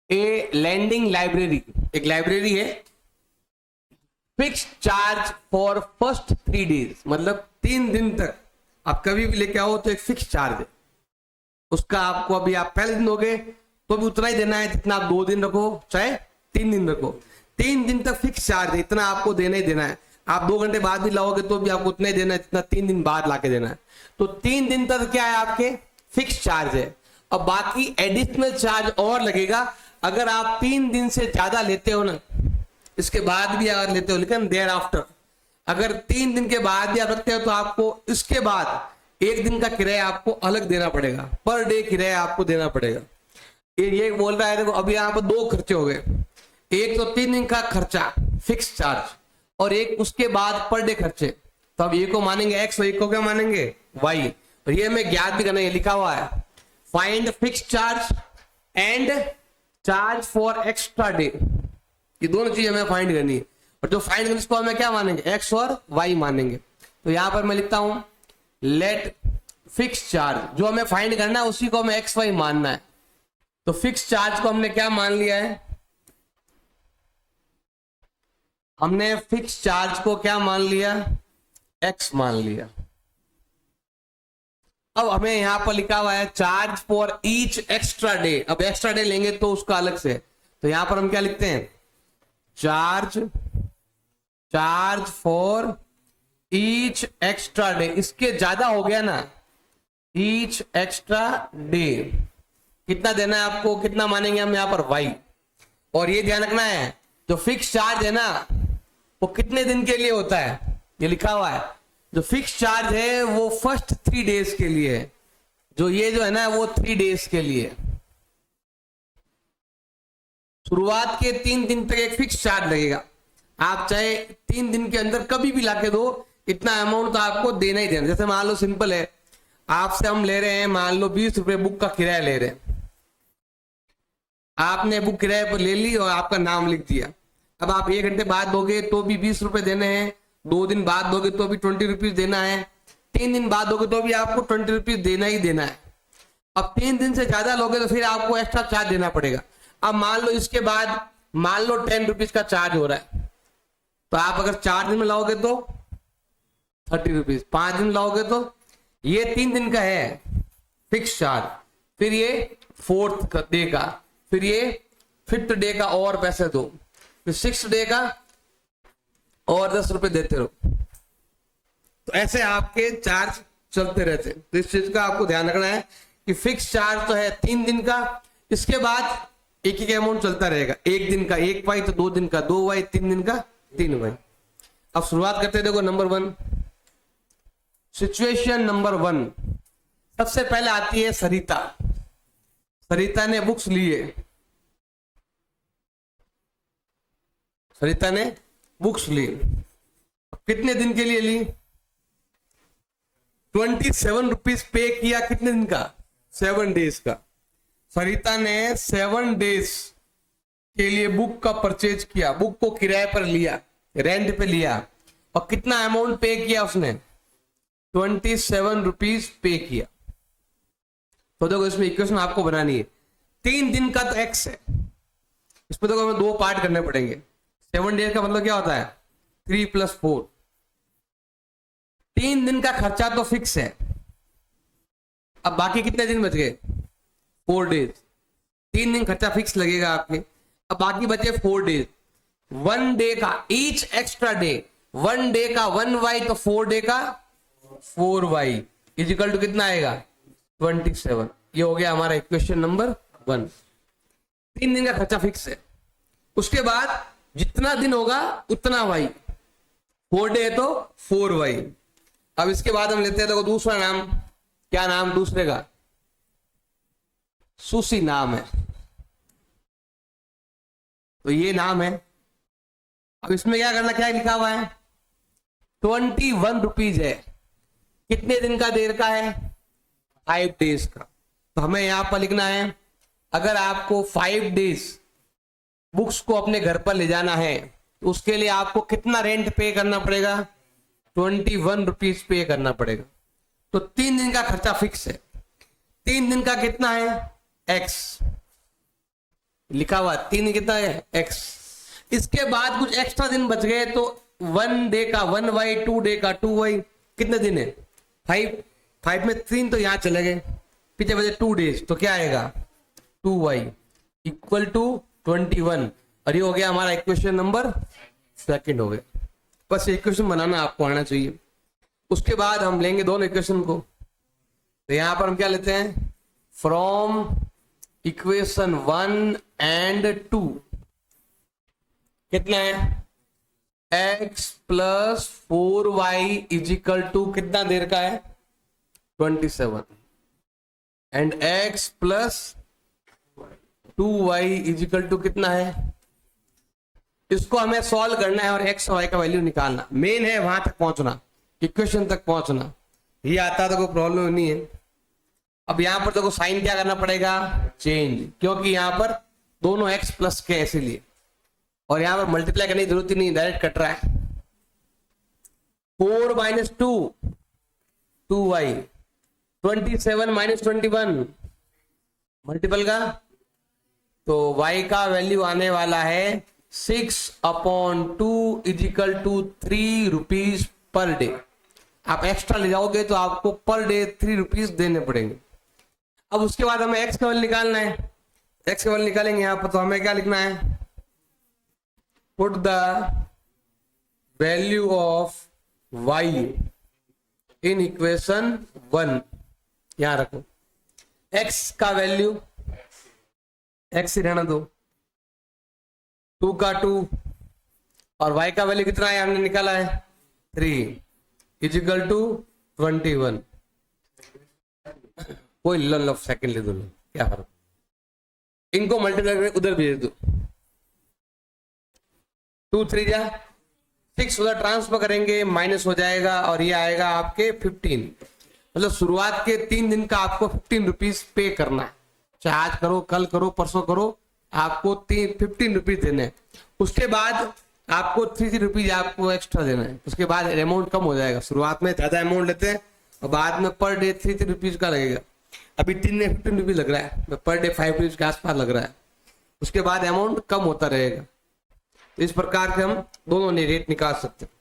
ए landing library, एक library है, fix charge for first 3 days, मतलब 3 दिन तक आप कभी भी लेके आओ तो एक फिक्स चार्ज है उसका। आपको अभी आप पहले दिन दोगे तो भी उतना ही देना है जितना आप 2 दिन रखो चाहे 3 दिन रखो। 3 दिन तक फिक्स चार्ज है, इतना आपको देना ही देना है। आप 2 घंटे बाद भी लाओगे तो भी आपको उतना ही देना है जितना 3 दिन बाद लाके देना है। तो 3 दिन तक क्या है आपके फिक्स चार्ज है। अब बाकी एडिशनल चार्ज और लगेगा अगर आप 3 दिन से ज्यादा लेते हो ना, इसके बाद भी अगर लेते हो, लेकिन देयर आफ्टर अगर 3 दिन के बाद भी आप रखते हो तो आपको इसके बाद 1 दिन का किराया आपको अलग देना पड़ेगा, पर डे किराया आपको देना पड़ेगा। ये बोल रहा है देखो, अभी यहाँ पर 2 खर्चे हो गए, एक तो 3 दिन का खर्चा फिक्स चार्ज और एक उसके बाद पर डे खर्चे। तो अब ये को मानेंगे एक्स और एक को क्या मानेंगे वाई। और ये हमें ज्ञात भी करना है, लिखा हुआ है find fix charge and charge for extra day. ये दोनों चीज हमें फाइंड करनी है और जो फाइंड करनी इसको हमें क्या मानेंगे एक्स और वाई मानेंगे। तो यहां पर मैं लिखता हूं लेट फिक्स चार्ज, जो हमें फाइंड करना है उसी को हमें एक्स वाई मानना है। तो फिक्स चार्ज को हमने क्या मान लिया है, हमने फिक्स चार्ज को क्या मान लिया एक्स मान लिया। अब हमें यहां पर लिखा हुआ है charge for each extra day. अब एक्स्ट्रा डे लेंगे तो उसका अलग से, तो यहां पर हम क्या लिखते हैं charge for each extra day. इसके ज्यादा हो गया ना, ईच एक्स्ट्रा डे कितना देना है आपको, कितना मानेंगे हम यहां पर वाई। और ये ध्यान रखना है जो फिक्स चार्ज है ना वो कितने दिन के लिए होता है, ये लिखा हुआ है जो फिक्स चार्ज है वो फर्स्ट 3 डेज के लिए है, जो ये जो है ना वो 3 डेज के लिए। शुरुआत के 3 दिन तक एक फिक्स चार्ज लगेगा, आप चाहे 3 दिन के अंदर कभी भी लाके दो इतना अमाउंट तो आपको देना ही देना। जैसे मान लो सिंपल है, आपसे हम ले रहे हैं मान लो 20 रुपए बुक का किराया ले रहे हैं, आपने बुक किराए पर ले ली और आपका नाम लिख दिया। अब आप 1 घंटे बाद दोगे तो भी 20 रुपए देने हैं, 2 दिन बाद दोगे तो भी 20 रुपीज देना है, 3 दिन बाद दोगे तो भी आपको 20 रुपीज देना ही देना है। अब 3 दिन से ज्यादा लोगे तो फिर आपको एक्स्ट्रा चार्ज देना पड़ेगा। अब मान लो इसके बाद मान लो 10 रुपीज का चार्ज हो रहा है, तो आप अगर 4 दिन में लाओगे तो 30 रुपीज, 5 दिन लाओगे तो ये 3 दिन का है फिक्स चार्ज, फिर ये 4th डे का, फिर ये 5th डे का और पैसे दो, फिर 6th डे का और 10 रुपए देते रहो। तो ऐसे आपके चार्ज चलते रहते। तो इस चीज का आपको ध्यान रखना है कि फिक्स चार्ज तो है 3 दिन का, इसके बाद एक ही अमाउंट चलता रहेगा। 1 दिन का 1 वाई तो 2 दिन का 2 वाई, 3 दिन का 3 वाई। अब शुरुआत करते हैं, देखो नंबर 1, सिचुएशन नंबर 1। सबसे पहले आती है सरिता। सरिता ने बुक्स लिए, सरिता ने बुक्स ली, कितने दिन के लिए ली 27 रुपीज पे किया, कितने दिन का 7 डेज का। सरिता ने 7 डेज के लिए बुक का परचेज किया, बुक को किराए पर लिया, रेंट पे लिया, और कितना अमाउंट पे किया उसने 27 रुपीज पे किया। तो देखो इसमें इक्वेशन आपको बनानी है। 3 दिन का तो एक्स है, इसमें देखो हमें 2 पार्ट करने पड़ेंगे। 7 डेज का मतलब क्या होता है 3 + 4। 3 दिन का खर्चा तो फिक्स है, अब बाकी कितने दिन बच गए 4 डेज। 3 दिन खर्चा फिक्स लगेगा आपके, अब बाकी बचे 4 डेज। 1 डे का ईच एक्स्ट्रा डे, 1 डे का 1 वाई तो 4 डे का 4 वाई इजिकल टू कितना आएगा 27। ये हो गया हमारा इक्वेशन नंबर 1। 3 दिन का खर्चा फिक्स है, उसके बाद जितना दिन होगा उतना वाई, 4 डे है तो 4 वाई। अब इसके बाद हम लेते हैं देखो दूसरा नाम, क्या नाम दूसरे का सुशी नाम है, तो ये नाम है। अब इसमें क्या करना, क्या लिखा हुआ है 21 रुपीज है, कितने दिन का देर का है 5 डेज का। तो हमें यहां पर लिखना है अगर आपको 5 डेज बुक्स को अपने घर पर ले जाना है तो उसके लिए आपको कितना रेंट पे करना पड़ेगा 21 रुपीज पे करना पड़ेगा। तो 3 दिन का खर्चा फिक्स है, 3 दिन का कितना है एक्स, लिखा हुआ 3 कितना है x। इसके बाद कुछ एक्स्ट्रा दिन बच गए तो 1 डे का 1y, 2 डे का 2y, कितने दिन है 5 में 3 तो यहाँ चले गए, पीछे बचे 2 डेज, तो क्या आएगा 2y इक्वल टू 21। और ये हो गया हमारा इक्वेशन नंबर 2 हो गया। बस इक्वेशन बनाना आपको आना चाहिए। उसके बाद हम लेंगे दोनों इक्वेशन को, तो यहां पर हम क्या लेते हैं, फ्रॉम इक्वेशन 1 एंड 2 कितना है x plus 4y is equal to कितना देर का है 27 and x plus 2y equal to कितना है। इसको हमें सॉल्व करना है और x और y का वैल्यू निकालना। मेन है वहां तक पहुंचना, इक्वेशन तक पहुंचना। ये आता तो कोई प्रॉब्लम नहीं है। अब यहां पर देखो साइन क्या करना पड़ेगा, चेंज, क्योंकि यहां पर दोनों x प्लस के इसीलिए, और यहां पर मल्टीप्लाई करने की जरूरत ही नहीं, डायरेक्ट कट रहा है। 4 माइनस 2 2y, 27 माइनस 21 मल्टीपल का, तो y का वैल्यू आने वाला है 6/2 equal to 3 rupees per day. आप एक्स्ट्रा ले जाओगे तो आपको पर डे 3 रुपीज देने पड़ेंगे। अब उसके बाद हमें x का वैल्यू निकालना है। x का वैल्यू निकालेंगे यहां पर, तो हमें क्या लिखना है, put the value of y in equation 1। यहां रखो x का वैल्यू, x ही रहना दो, 2 का 2 और y का वैल्यू कितना है हमने निकाला है 3 इजिकल टू 21। कोई लो सेकंड ले दो, क्या फर्क, इनको मल्टीप्लाई करके उधर भेज दो, 2 3 जा 6 उधर ट्रांसफर करेंगे, माइनस हो जाएगा और ये आएगा आपके 15। मतलब शुरुआत के 3 दिन का आपको 15 रुपीज पे करना है, चाहे आज करो, कल करो, परसों करो, आपको 15 रुपीज देने हैं। उसके बाद आपको 3 रुपीज आपको एक्स्ट्रा देना है। उसके बाद अमाउंट कम हो जाएगा, शुरुआत में ज्यादा अमाउंट लेते हैं और बाद में पर डे 3 रुपीज का लगेगा। अभी 3 में 15 रुपीज लग रहा है, पर डे 5 रुपीज के आसपास लग रहा है। उसके बाद अमाउंट कम होता रहेगा। तो इस प्रकार से हम दोनों ने रेट निकाल सकते हैं।